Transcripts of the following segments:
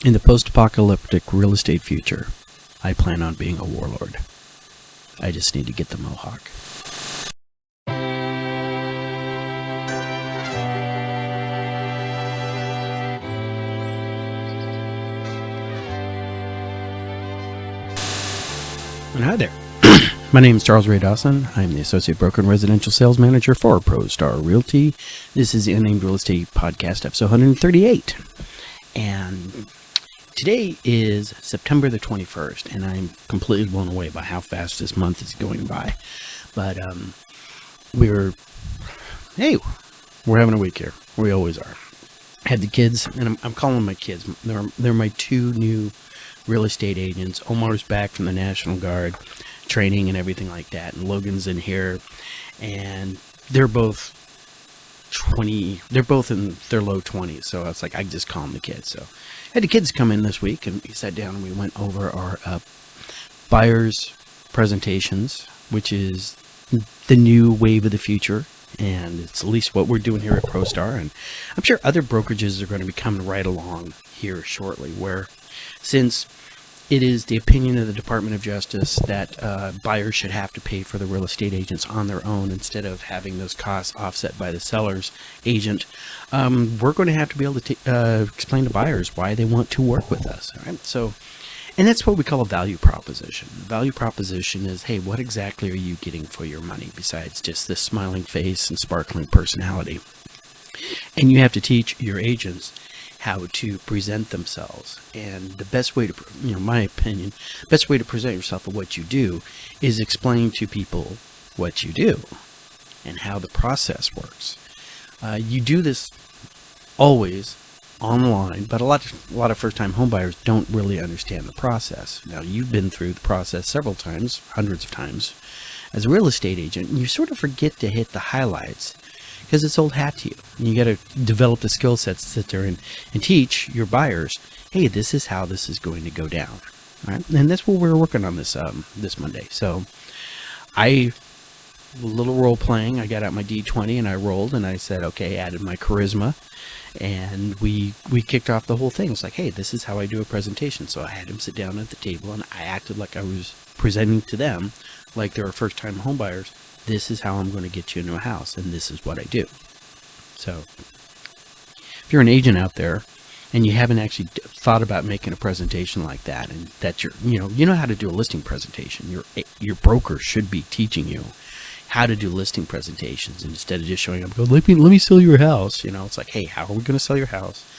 In the post-apocalyptic real estate future, I plan on being a warlord. I just need to get the mohawk. And hi there. My name is Charles Ray Dawson. I'm the Associate Broker and Residential Sales Manager for ProStar Realty. This is the Unnamed Real Estate Podcast, episode 138. And today is September the 21st, and I'm completely blown away by how fast this month is going by. But we're having a week here. We always are. I had the kids, and I'm calling them my kids. They're my two new real estate agents. Omar's back from the National Guard training and everything like that, and Logan's in here, and they're both 20. They're both in their low 20s, so I was like, I just call them the kids. So I had the kids come in this week, and we sat down and we went over our buyers presentations, which is the new wave of the future, and it's at least what we're doing here at ProStar, and I'm sure other brokerages are going to be coming right along here shortly, where since it is the opinion of the Department of Justice that buyers should have to pay for the real estate agents on their own instead of having those costs offset by the seller's agent, we're going to have to be able to explain to buyers why they want to work with us. All right? So, and that's what we call a value proposition. The value proposition is, hey, what exactly are you getting for your money besides just this smiling face and sparkling personality? And you have to teach your agents how to present themselves, and the best way to, my opinion, best way to present yourself of what you do is explain to people what you do and how the process works. You do this always online, but a lot of first-time homebuyers don't really understand the process. Now, you've been through the process several times, hundreds of times, as a real estate agent, and you sort of forget to hit the highlights because it's old hat to you. And you got to develop the skill sets to sit there and teach your buyers, hey, this is how this is going to go down. All right? And that's what we're working on this Monday. So a little role playing, I got out my D20 and I rolled and I said, okay, added my charisma, and we kicked off the whole thing. It's like, hey, this is how I do a presentation. So I had him sit down at the table and I acted like I was presenting to them like they were first-time homebuyers. This is how I'm going to get you into a house, and this is what I do. So if you're an agent out there and you haven't actually thought about making a presentation like that, and that you know how to do a listing presentation, your broker should be teaching you how to do listing presentations, and instead of just showing up, go, let me sell your house. It's like, hey, how are we going to sell your house?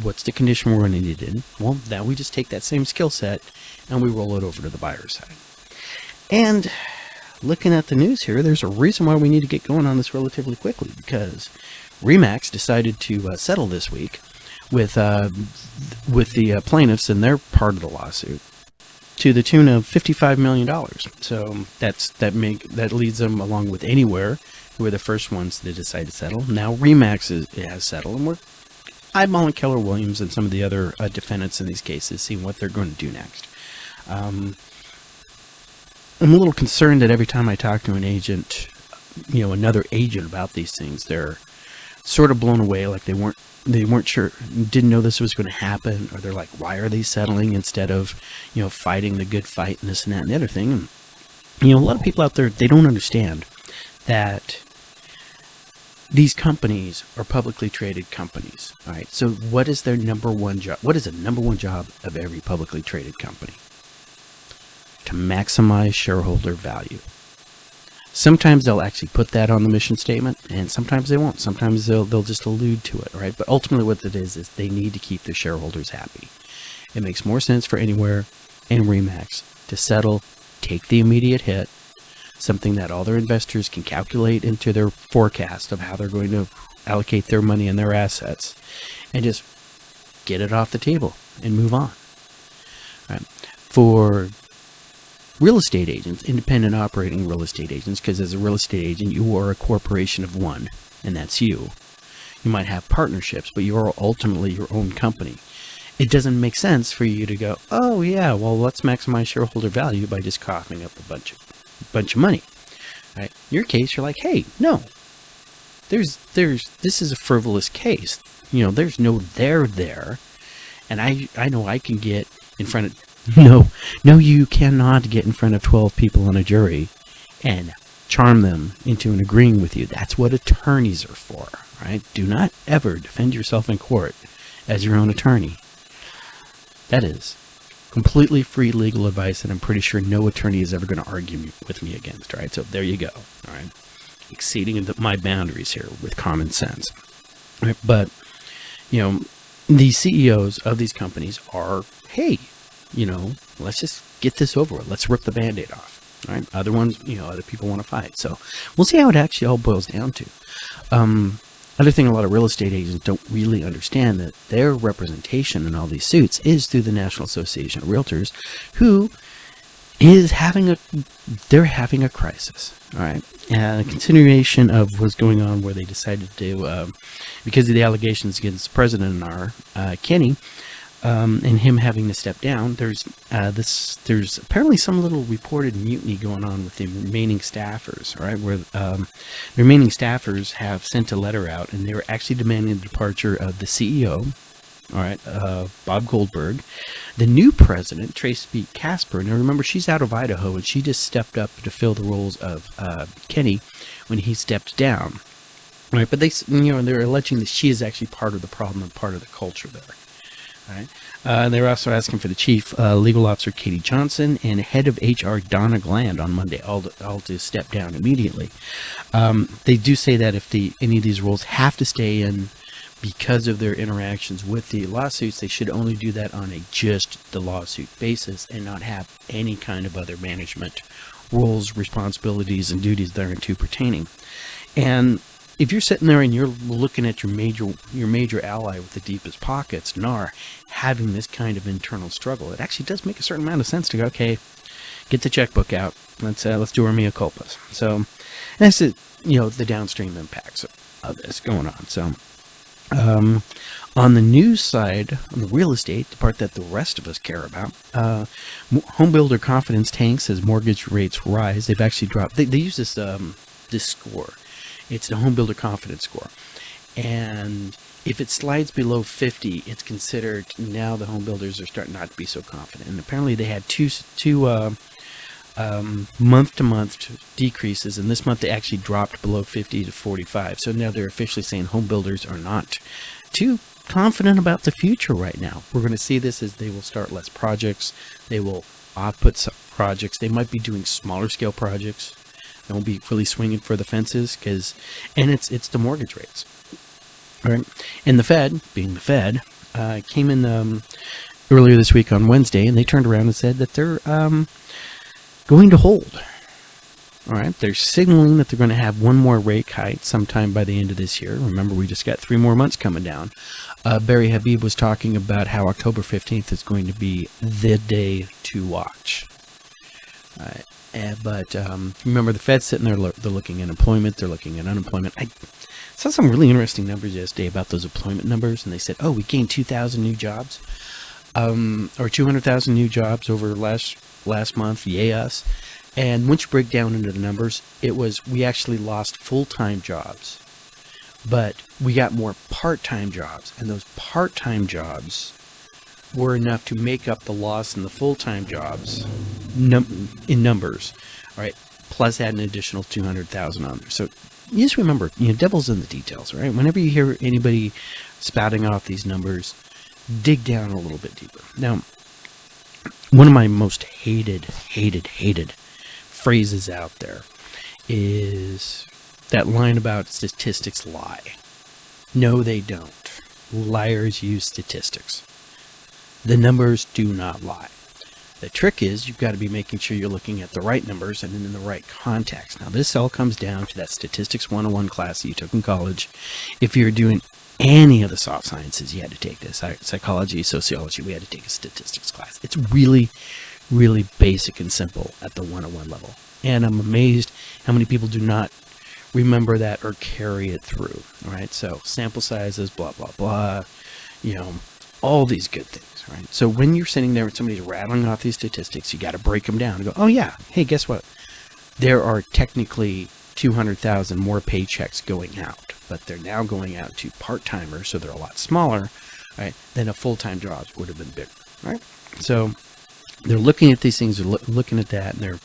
What's the condition we're going to need it in? Well, now we just take that same skill set and we roll it over to the buyer's side. And looking at the news here, there's a reason why we need to get going on this relatively quickly, because RE/MAX decided to settle this week with the plaintiffs in their part of the lawsuit to the tune of $55 million. So that leads them, along with Anywhere, who were the first ones to decide to settle. Now RE/MAX has settled, and we're eyeballing Keller Williams and some of the other defendants in these cases, seeing what they're going to do next. I'm a little concerned that every time I talk to an agent, another agent about these things, they're sort of blown away, like they weren't sure, didn't know this was going to happen, or they're like, why are they settling instead of, fighting the good fight and this and that and the other thing. And, a lot of people out there, they don't understand that these companies are publicly traded companies. All right. So what is their number one job? What is the number one job of every publicly traded company? To maximize shareholder value. Sometimes they'll actually put that on the mission statement, and sometimes they won't. Sometimes they'll just allude to it, right? But ultimately what it is they need to keep their shareholders happy. It makes more sense for Anywhere and RE/MAX to settle, take the immediate hit, something that all their investors can calculate into their forecast of how they're going to allocate their money and their assets, and just get it off the table and move on. All right? For real estate agents, independent operating real estate agents, because as a real estate agent, you are a corporation of one, and that's you. You might have partnerships, but you are ultimately your own company. It doesn't make sense for you to go, oh yeah, well, let's maximize shareholder value by just coughing up a bunch of money. Right? In your case, you're like, hey, no, this is a frivolous case. There's no there. And I know I can get in front of, no, you cannot get in front of 12 people on a jury and charm them into an agreeing with you. That's what attorneys are for, right? Do not ever defend yourself in court as your own attorney. That is completely free legal advice, and I'm pretty sure no attorney is ever going to argue with me against, right? So there you go, all right? Exceeding my boundaries here with common sense, right? But, the CEOs of these companies are, hey, let's just get this over with. Let's rip the Band-Aid off, right? Other ones, other people want to fight. So we'll see how it actually all boils down to. Other thing, a lot of real estate agents don't really understand that their representation in all these suits is through the National Association of Realtors, who is having a crisis. All right, a continuation of what's going on, where they decided to, because of the allegations against President Kenny, and him having to step down. There's apparently some little reported mutiny going on with the remaining staffers, all right, where the remaining staffers have sent a letter out, and they were actually demanding the departure of the CEO, all right, Bob Goldberg, the new president, Tracy B. Casper. Now remember, she's out of Idaho, and she just stepped up to fill the roles of Kenny when he stepped down, all right. But they're alleging that she is actually part of the problem and part of the culture there. Right. They were also asking for the chief legal officer, Katie Johnson, and head of HR, Donna Gland, on Monday, all to step down immediately. They do say that if any of these roles have to stay in because of their interactions with the lawsuits, they should only do that on just the lawsuit basis and not have any kind of other management roles, responsibilities, and duties thereunto pertaining. And if you're sitting there and you're looking at your major ally with the deepest pockets, NAR, having this kind of internal struggle, it actually does make a certain amount of sense to go, okay, get the checkbook out. Let's do our mea culpas. So that's the downstream impacts of this going on. So on the news side, on the real estate, the part that the rest of us care about, home builder confidence tanks as mortgage rates rise. They've actually dropped. They use this score. It's the home builder confidence score, and if it slides below 50, it's considered now the home builders are starting not to be so confident. And apparently they had two month-to-month decreases, and this month they actually dropped below 50 to 45. So now they're officially saying home builders are not too confident about the future right now. We're going to see this as they will start less projects. They will output some projects. They might be doing smaller scale projects. They won't be really swinging for the fences and it's the mortgage rates. All right. And the Fed, being the Fed, came in earlier this week on Wednesday, and they turned around and said that they're going to hold. All right. They're signaling that they're going to have one more rate hike sometime by the end of this year. Remember, we just got 3 more months coming down. Barry Habib was talking about how October 15th is going to be the day to watch. All right. But remember, the Fed's sitting there, they're looking at employment, they're looking at unemployment. I saw some really interesting numbers yesterday about those employment numbers, and they said, we gained 2,000 new jobs, or 200,000 new jobs over last month, yay us. And once you break down into the numbers, we actually lost full-time jobs, but we got more part-time jobs, and those part-time jobs were enough to make up the loss in the full-time jobs in numbers, all right, plus add an additional 200,000 on there. So you just remember, devil's in the details, right? Whenever you hear anybody spouting off these numbers, dig down a little bit deeper. Now, one of my most hated phrases out there is that line about statistics lie. No, they don't. Liars use statistics. The numbers do not lie. The trick is you've got to be making sure you're looking at the right numbers and in the right context. Now, this all comes down to that Statistics 101 class that you took in college. If you're doing any of the soft sciences, you had to take this. Psychology, sociology, we had to take a statistics class. It's really, really basic and simple at the 101 level. And I'm amazed how many people do not remember that or carry it through. All right, so sample sizes, blah, blah, blah, all these good things. Right. So when you're sitting there and somebody's rattling off these statistics, you got to break them down and go, oh yeah, hey, guess what? There are technically 200,000 more paychecks going out, but they're now going out to part-timers, so they're a lot smaller, right, then a full-time job would have been bigger, right? So they're looking at these things, they're looking at that, and they're,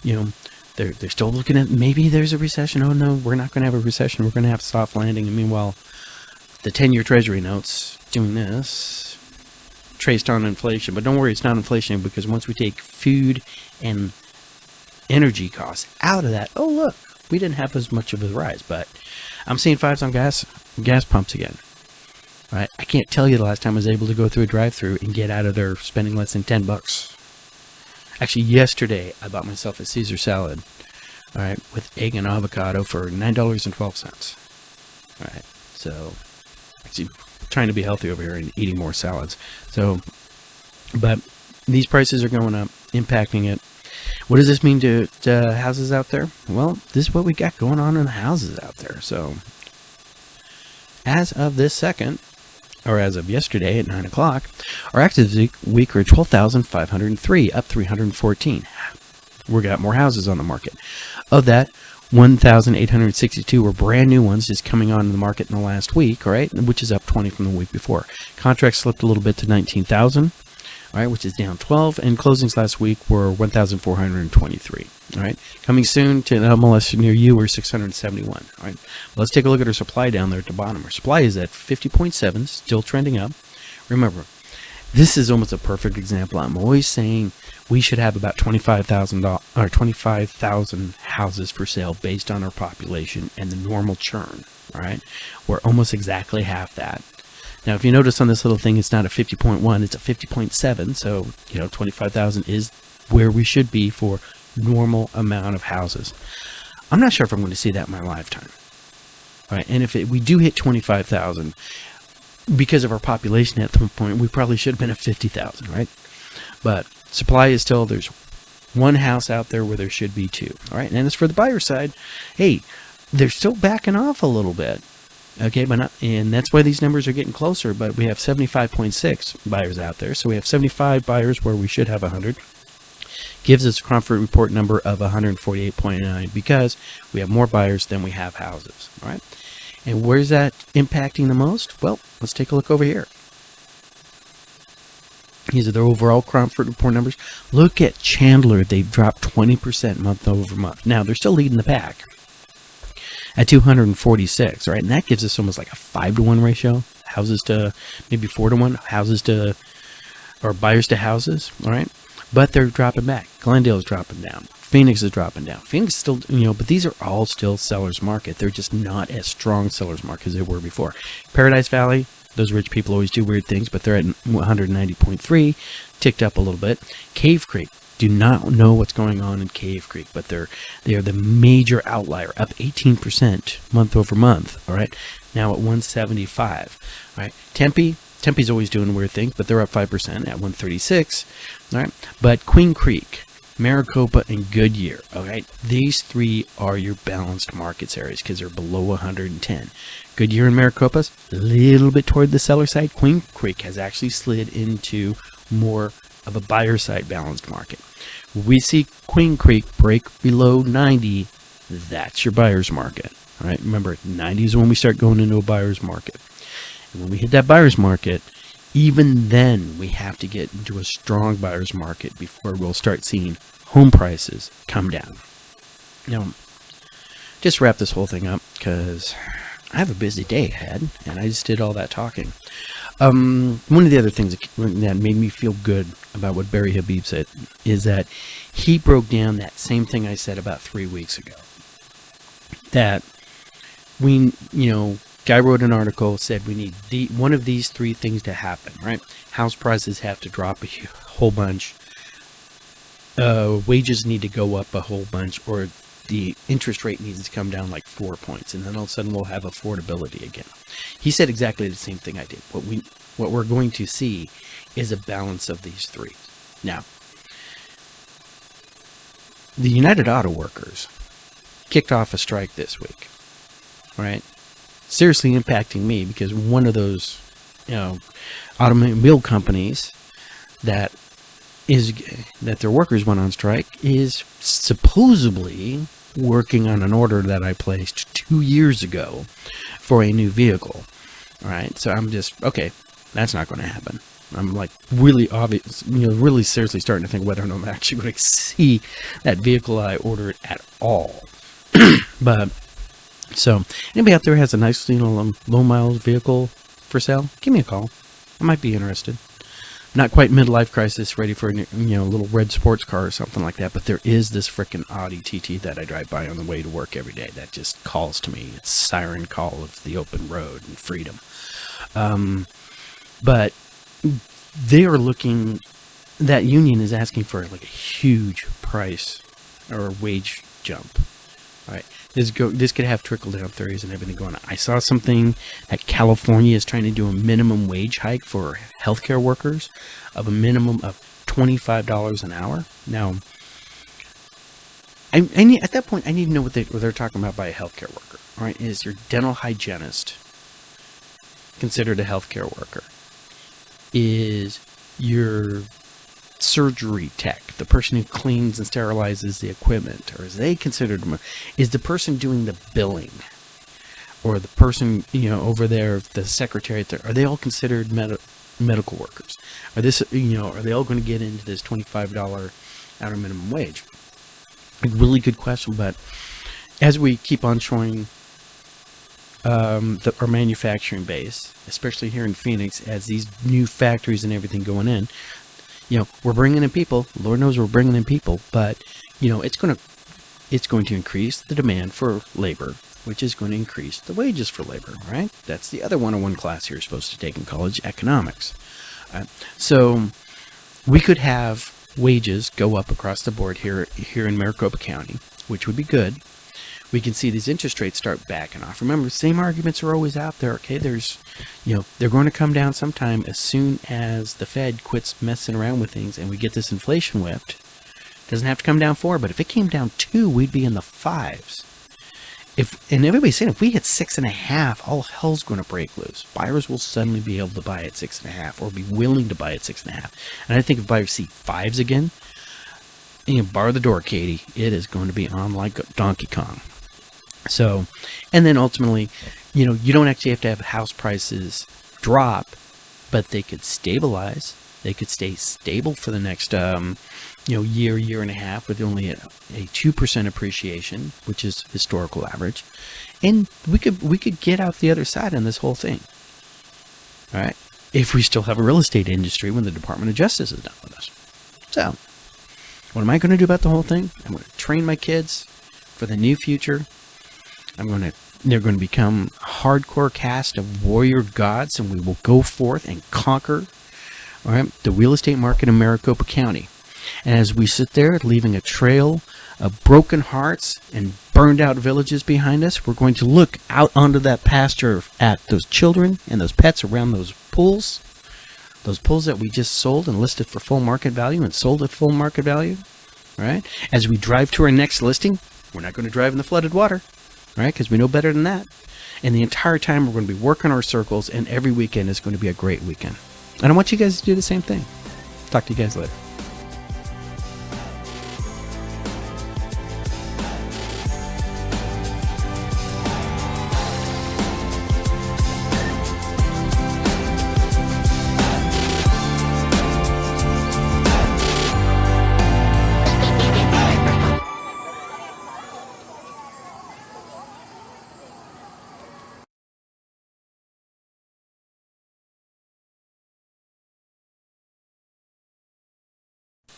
you know, they're still looking at maybe there's a recession. Oh no, we're not going to have a recession. We're going to have a soft landing. And meanwhile, the 10-year Treasury notes doing this, traced on inflation. But don't worry, it's not inflation, because once we take food and energy costs out of that, oh look, we didn't have as much of a rise. But I'm seeing fives on gas pumps again. Right? I can't tell you the last time I was able to go through a drive-through and get out of there spending less than $10. Actually, yesterday I bought myself a Caesar salad, all right, with egg and avocado for $9.12. All right, so actually trying to be healthy over here and eating more salads. So, but these prices are going up, impacting it. What does this mean to houses out there? Well, this is what we got going on in the houses out there. So, as of this second, or as of yesterday at 9 o'clock, our active week are 12,503, up 314. We got more houses on the market. Of that, 1,862 were brand new ones just coming on the market in the last week, all right, which is up 20 from the week before. Contracts slipped a little bit to 19,000, all right, which is down 12, and closings last week were 1,423, all right. Coming soon to an MLS near you are 671, all right. Let's take a look at our supply down there at the bottom. Our supply is at 50.7, still trending up. Remember, this is almost a perfect example. I'm always saying we should have about 25,000 houses for sale based on our population and the normal churn, all right. We're almost exactly half that. Now, if you notice on this little thing, it's not a 50.1, it's a 50.7. So, 25,000 is where we should be for normal amount of houses. I'm not sure if I'm going to see that in my lifetime. All right, and if we do hit 25,000, because of our population at some point, we probably should have been at 50,000, right? But supply is still, there's one house out there where there should be two. All right, and as for the buyer side, hey, they're still backing off a little bit. Okay, but not, and that's why these numbers are getting closer. But we have 75.6 buyers out there, so we have 75 buyers where we should have 100. Gives us a comfort report number of 148.9 because we have more buyers than we have houses. All right, and where's that impacting the most? Well, let's take a look over here. These are their overall comfort report numbers. Look at Chandler; they've dropped 20% month over month. Now they're still leading the pack at 246, right? And that gives us almost like a 5-to-1 ratio, houses to maybe 4-to-1, houses to, or buyers to houses, all right? But they're dropping back. Glendale's dropping down. Phoenix is dropping down. Phoenix is still, but these are all still sellers market. They're just not as strong sellers market as they were before. Paradise Valley, those rich people always do weird things, but they're at 190.3, ticked up a little bit. Cave Creek. Do not know what's going on in Cave Creek, but they are the major outlier, up 18% month over month. All right, now at 175. All right, Tempe's always doing weird things, but they're up 5% at 136. All right, but Queen Creek, Maricopa, and Goodyear. All right, these three are your balanced markets areas because they're below 110. Goodyear and Maricopa's a little bit toward the seller side. Queen Creek has actually slid into more of a buyer side balanced market. We see Queen Creek break below 90, that's your buyer's market. All right, remember 90 is when we start going into a buyer's market. And when we hit that buyer's market, even then we have to get into a strong buyer's market before we'll start seeing home prices come down. Now, just wrap this whole thing up because I have a busy day ahead and I just did all that talking. One of the other things that made me feel good about what Barry Habib said is that he broke down that same thing I said about 3 weeks ago. That guy wrote an article, said we need one of these three things to happen, right? House prices have to drop a whole bunch. Wages need to go up a whole bunch, or the interest rate needs to come down like 4 points, and then all of a sudden we'll have affordability again. He said exactly the same thing I did. What we're going to see is a balance of these three. Now, the United Auto Workers kicked off a strike this week, right? Seriously impacting me because one of those, automobile companies that their workers went on strike is supposedly working on an order that I placed 2 years ago for a new vehicle. All right, so I'm just, okay, That's not going to happen. I'm like really obvious, really seriously starting to think whether or not I'm actually going to see that vehicle I ordered at all. But so anybody out there has a nice, low miles vehicle for sale, give me a call. I might be interested. Not quite midlife crisis, ready for a little red sports car or something like that. But there is this frickin' Audi TT that I drive by on the way to work every day that just calls to me. It's siren call of the open road and freedom. But they are looking. That union is asking for like a huge price or wage jump. All right. This could have trickle-down theories and everything going on. I saw something that California is trying to do a minimum wage hike for healthcare workers of a minimum of $25 an hour. Now, I need, at that point, I need to know what they're talking about by a healthcare worker. All right, is your dental hygienist considered a healthcare worker? Is your surgery tech, the person who cleans and sterilizes the equipment, or is they considered, is the person doing the billing, or the person over there, the secretary, are they all considered medical workers? Are they all going to get into this $25 outer minimum wage? A really good question. But as we keep on showing our manufacturing base, especially here in Phoenix, as these new factories and everything going in, we're bringing in people. Lord knows we're bringing in people, but it's going to increase the demand for labor, which is going to increase the wages for labor. Right? That's the other 101 class you're supposed to take in college, economics. So we could have wages go up across the board here in Maricopa County, which would be good. We can see these interest rates start backing off. Remember, the same arguments are always out there. Okay, they're going to come down sometime as soon as the Fed quits messing around with things and we get this inflation whipped. It doesn't have to come down 4, but if it came down 2, we'd be in the 5s. And everybody's saying if we hit 6.5, all hell's going to break loose. Buyers will suddenly be able to buy at 6.5 or be willing to buy at 6.5. And I think if buyers see 5s again, bar the door, Katie, it is going to be on like Donkey Kong. So, and then ultimately, you don't actually have to have house prices drop, but they could stabilize. They could stay stable for the next, year and a half with only a 2% appreciation, which is historical average. And we could get out the other side on this whole thing. All right. If we still have a real estate industry when the Department of Justice is done with us. So, what am I going to do about the whole thing? I'm going to train my kids for the new future. They're going to become a hardcore cast of warrior gods, and we will go forth and conquer, all right, the real estate market in Maricopa County. And as we sit there, leaving a trail of broken hearts and burned out villages behind us, we're going to look out onto that pasture at those children and those pets around those pools that we just sold and listed for full market value and sold at full market value. All right. As we drive to our next listing, we're not going to drive in the flooded water. Right, because we know better than that. And the entire time we're going to be working our circles, and every weekend is going to be a great weekend. And I want you guys to do the same thing. Talk to you guys later.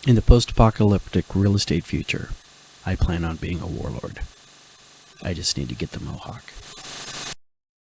In the post-apocalyptic real estate future, I plan on being a warlord. I just need to get the mohawk.